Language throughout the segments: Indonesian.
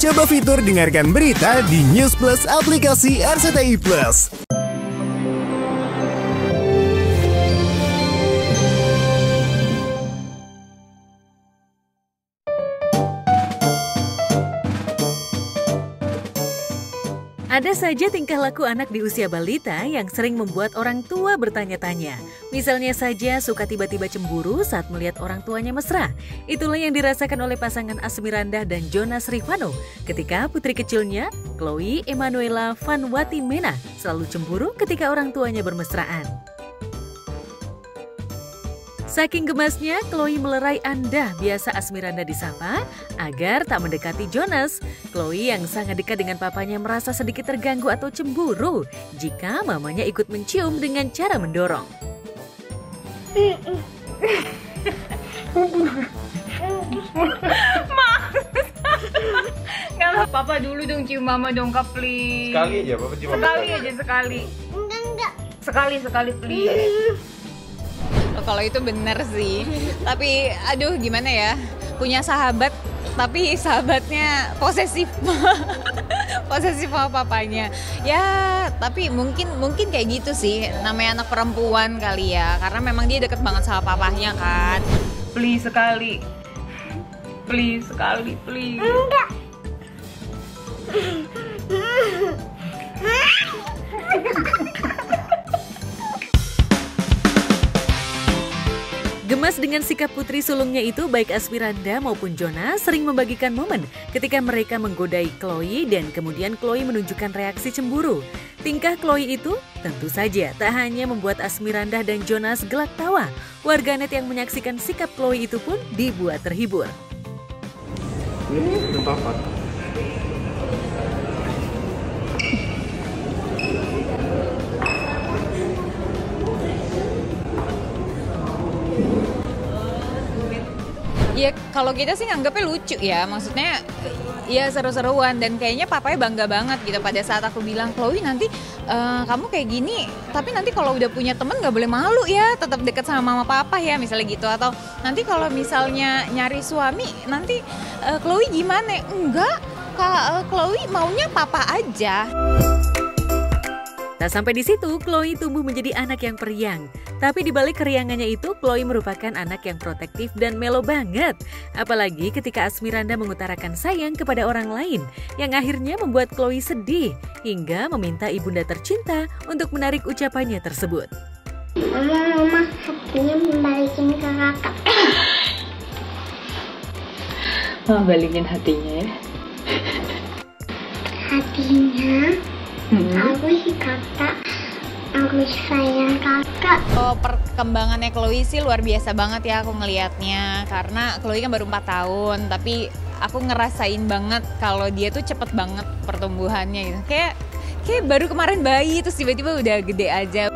Coba fitur dengarkan berita di News Plus aplikasi RCTI Plus. Ada saja tingkah laku anak di usia balita yang sering membuat orang tua bertanya-tanya. Misalnya saja suka tiba-tiba cemburu saat melihat orang tuanya mesra. Itulah yang dirasakan oleh pasangan Asmirandah dan Jonas Rivanno ketika putri kecilnya, Chloe Emanuela Vanwati Mena, selalu cemburu ketika orang tuanya bermesraan. Saking gemasnya, Chloe melerai Andah, biasa Asmirandah disapa, agar tak mendekati Jonas. Chloe yang sangat dekat dengan papanya merasa sedikit terganggu atau cemburu jika mamanya ikut mencium dengan cara mendorong. Kalau papa dulu dong cium mama dong, Kak, please. Sekali aja, papa cium. Sekali aja, sekali. Enggak. Sekali, please. Kalau itu bener sih, tapi aduh gimana ya, punya sahabat tapi sahabatnya posesif. Posesif sama papanya ya, tapi mungkin kayak gitu sih, namanya anak perempuan kali ya, karena memang dia deket banget sama papahnya kan. Please sekali, please. Enggak. Gemas dengan sikap putri sulungnya itu, baik Asmirandah maupun Jonas sering membagikan momen ketika mereka menggodai Chloe dan kemudian Chloe menunjukkan reaksi cemburu. Tingkah Chloe itu tentu saja tak hanya membuat Asmirandah dan Jonas gelak tawa. Warganet yang menyaksikan sikap Chloe itu pun dibuat terhibur. Ini apa? Ya kalau kita sih nganggapnya lucu ya, maksudnya ya seru-seruan, dan kayaknya papanya bangga banget gitu pada saat aku bilang, Chloe nanti kamu kayak gini, tapi nanti kalau udah punya temen gak boleh malu ya, tetap deket sama mama papa ya misalnya gitu, atau nanti kalau misalnya nyari suami nanti Chloe gimana? Enggak, Kak, Chloe maunya papa aja. Tak sampai di situ, Chloe tumbuh menjadi anak yang periang. Tapi di balik keriangannya itu, Chloe merupakan anak yang protektif dan melo banget. Apalagi ketika Asmirandah mengutarakan sayang kepada orang lain, yang akhirnya membuat Chloe sedih, hingga meminta ibunda tercinta untuk menarik ucapannya tersebut. Mama hatinya membalikin ke kakak. Mama balikin hatinya ya. Hatinya aku si kakak, aku sayang kakak. Oh, perkembangannya Chloe sih luar biasa banget ya aku ngelihatnya, karena Chloe kan baru 4 tahun, tapi aku ngerasain banget kalau dia tuh cepet banget pertumbuhannya gitu. Kayak baru kemarin bayi terus tiba-tiba udah gede aja.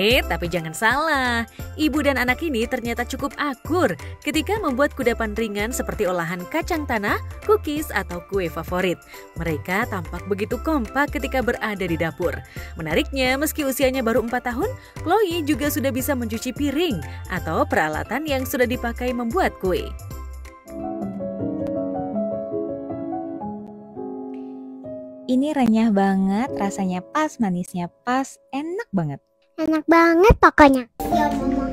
Tapi jangan salah, ibu dan anak ini ternyata cukup akur ketika membuat kudapan ringan seperti olahan kacang tanah, cookies, atau kue favorit. Mereka tampak begitu kompak ketika berada di dapur. Menariknya, meski usianya baru 4 tahun, Chloe juga sudah bisa mencuci piring atau peralatan yang sudah dipakai membuat kue. Ini renyah banget, rasanya pas, manisnya pas, enak banget. Enak banget pokoknya. Ya mama.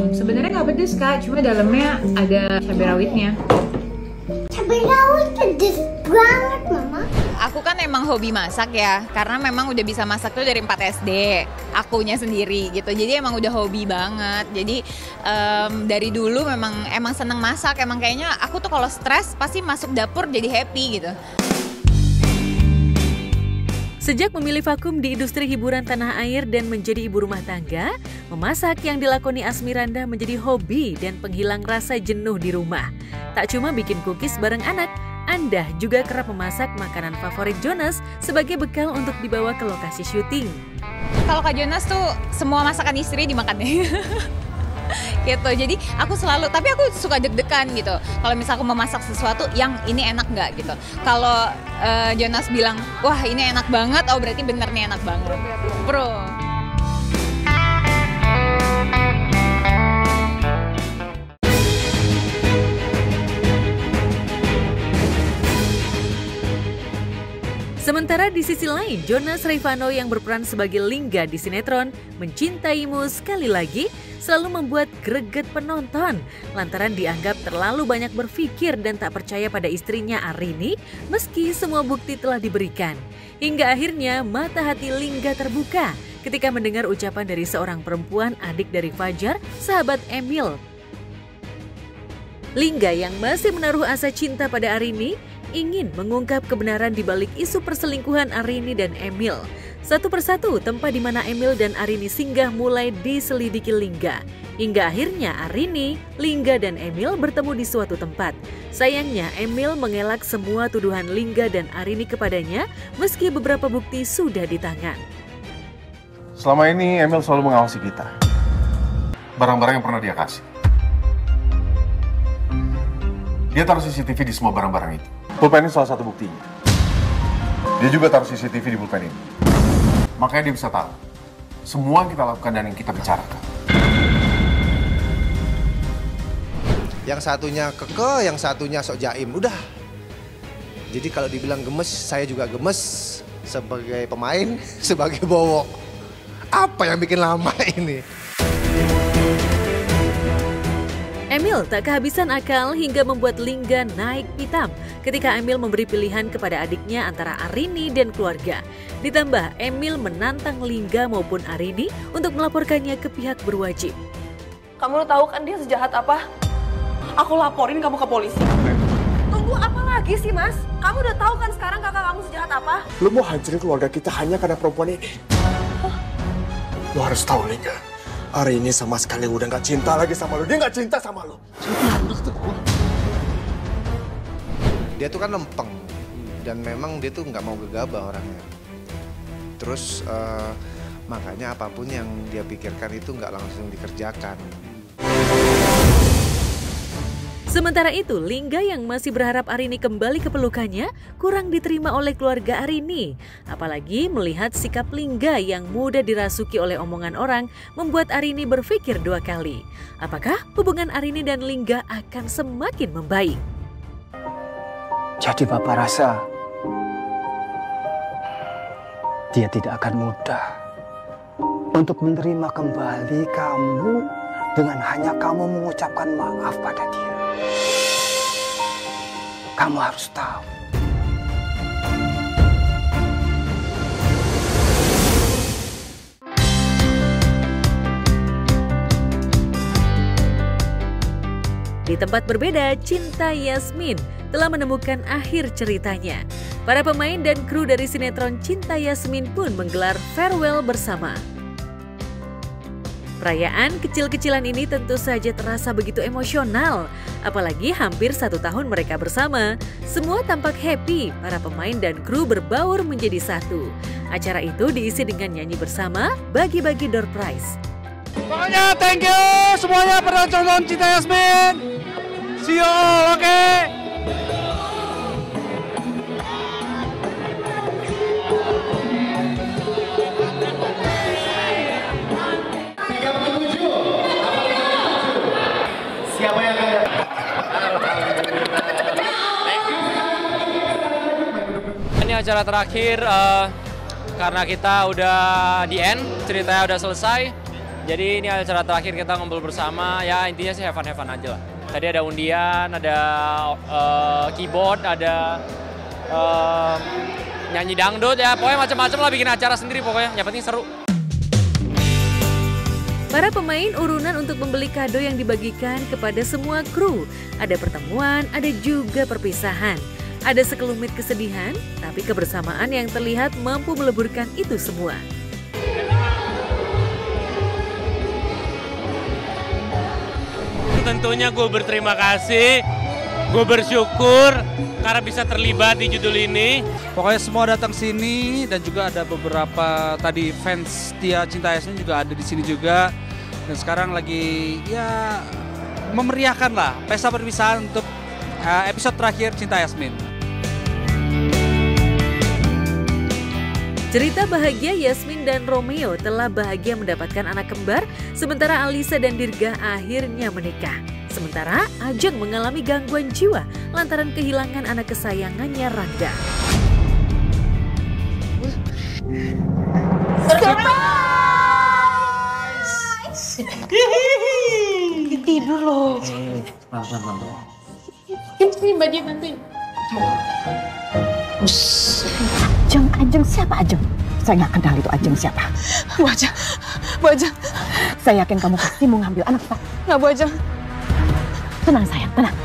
Sebenarnya nggak pedes, Kak, cuma dalamnya ada cabai rawitnya. Cabai rawit pedes banget mama. Aku kan emang hobi masak ya, karena memang udah bisa masak tuh dari 4 SD, akunya sendiri gitu. Jadi emang udah hobi banget. Jadi dari dulu emang seneng masak. Emang kayaknya aku tuh kalau stres pasti masuk dapur jadi happy gitu. Sejak memilih vakum di industri hiburan tanah air dan menjadi ibu rumah tangga, memasak yang dilakoni Asmirandah menjadi hobi dan penghilang rasa jenuh di rumah. Tak cuma bikin cookies bareng anak, Andah juga kerap memasak makanan favorit Jonas sebagai bekal untuk dibawa ke lokasi syuting. Kalau Kak Jonas tuh semua masakan istri dimakan deh. Gitu, jadi aku selalu, tapi aku suka deg-degan gitu kalau misalnya aku memasak sesuatu yang ini enak nggak gitu. Kalau Jonas bilang wah ini enak banget, oh berarti bener nih enak banget, pro. Sementara di sisi lain, Jonas Revano yang berperan sebagai Lingga di sinetron Mencintaimu Sekali Lagi selalu membuat greget penonton lantaran dianggap terlalu banyak berpikir dan tak percaya pada istrinya Arini meski semua bukti telah diberikan. Hingga akhirnya mata hati Lingga terbuka ketika mendengar ucapan dari seorang perempuan adik dari Fajar, sahabat Emil. Lingga yang masih menaruh asa cinta pada Arini ingin mengungkap kebenaran di balik isu perselingkuhan Arini dan Emil. Satu persatu tempat di mana Emil dan Arini singgah mulai diselidiki Lingga. Hingga akhirnya Arini, Lingga dan Emil bertemu di suatu tempat. Sayangnya Emil mengelak semua tuduhan Lingga dan Arini kepadanya meski beberapa bukti sudah di tangan. Selama ini Emil selalu mengawasi kita. Barang-barang yang pernah dia kasih. Dia taruh CCTV di semua barang-barang itu. Pulpen ini salah satu buktinya. Dia juga taruh CCTV di pulpen ini. Makanya dia bisa tahu semua yang kita lakukan dan yang kita bicarakan. Yang satunya keke, yang satunya sok jaim. Udah. Jadi kalau dibilang gemes, saya juga gemes sebagai pemain, sebagai bowo. Apa yang bikin lama ini? Emil tak kehabisan akal hingga membuat Lingga naik pitam ketika Emil memberi pilihan kepada adiknya antara Arini dan keluarga. Ditambah Emil menantang Lingga maupun Arini untuk melaporkannya ke pihak berwajib. Kamu tahu kan dia sejahat apa? Aku laporin kamu ke polisi. Tunggu apa lagi sih, Mas? Kamu udah tahu kan sekarang kakak kamu sejahat apa? Lu mau hancurin keluarga kita hanya karena perempuan ini? Lu harus tahu, Lingga. Arini sama sekali udah gak cinta lagi sama lu. Dia gak cinta sama lu. Dia tuh kan lempeng. Dan memang dia tuh nggak mau gegabah orangnya. Terus makanya apapun yang dia pikirkan itu nggak langsung dikerjakan. Sementara itu, Lingga yang masih berharap Arini kembali ke pelukannya kurang diterima oleh keluarga Arini. Apalagi melihat sikap Lingga yang mudah dirasuki oleh omongan orang membuat Arini berpikir dua kali. Apakah hubungan Arini dan Lingga akan semakin membaik? Jadi Bapak rasa dia tidak akan mudah untuk menerima kembali kamu dengan hanya kamu mengucapkan maaf pada dia. Kamu harus tahu. Di tempat berbeda, Cinta Yasmin telah menemukan akhir ceritanya. Para pemain dan kru dari sinetron Cinta Yasmin pun menggelar farewell bersama. Perayaan kecil-kecilan ini tentu saja terasa begitu emosional. Apalagi hampir 1 tahun mereka bersama. Semua tampak happy, para pemain dan kru berbaur menjadi satu. Acara itu diisi dengan nyanyi bersama, bagi-bagi door prize. Pokoknya thank you semuanya pada nonton Cinta Yasmin. See you all, oke? Siapa yang akan Ini acara terakhir karena kita udah di end, ceritanya udah selesai. Jadi ini acara terakhir kita ngumpul bersama, ya intinya sih have fun aja lah. Tadi ada undian, ada keyboard, ada nyanyi dangdut, ya pokoknya macam-macam lah, bikin acara sendiri pokoknya, yang penting seru. Para pemain urunan untuk membeli kado yang dibagikan kepada semua kru. Ada pertemuan, ada juga perpisahan. Ada sekelumit kesedihan, tapi kebersamaan yang terlihat mampu meleburkan itu semua. Tentunya gue berterima kasih, gue bersyukur karena bisa terlibat di judul ini. Pokoknya semua datang sini dan juga ada beberapa tadi fans setia Cinta Yasmin juga ada di sini juga. Dan sekarang lagi ya memeriahkan lah pesta perpisahan untuk episode terakhir Cinta Yasmin. Cerita bahagia Yasmin dan Romeo telah bahagia mendapatkan anak kembar, sementara Alisa dan Dirga akhirnya menikah. Sementara Ajeng mengalami gangguan jiwa lantaran kehilangan anak kesayangannya Rangga. Tidur loh. Ini baju nanti. Ajeng siapa Ajeng? Saya nggak kenal itu Ajeng siapa. Bu Ajeng. Saya yakin kamu pasti mau ngambil anak saya. Nggak, Bu Ajeng. Tenang sayang, tenang.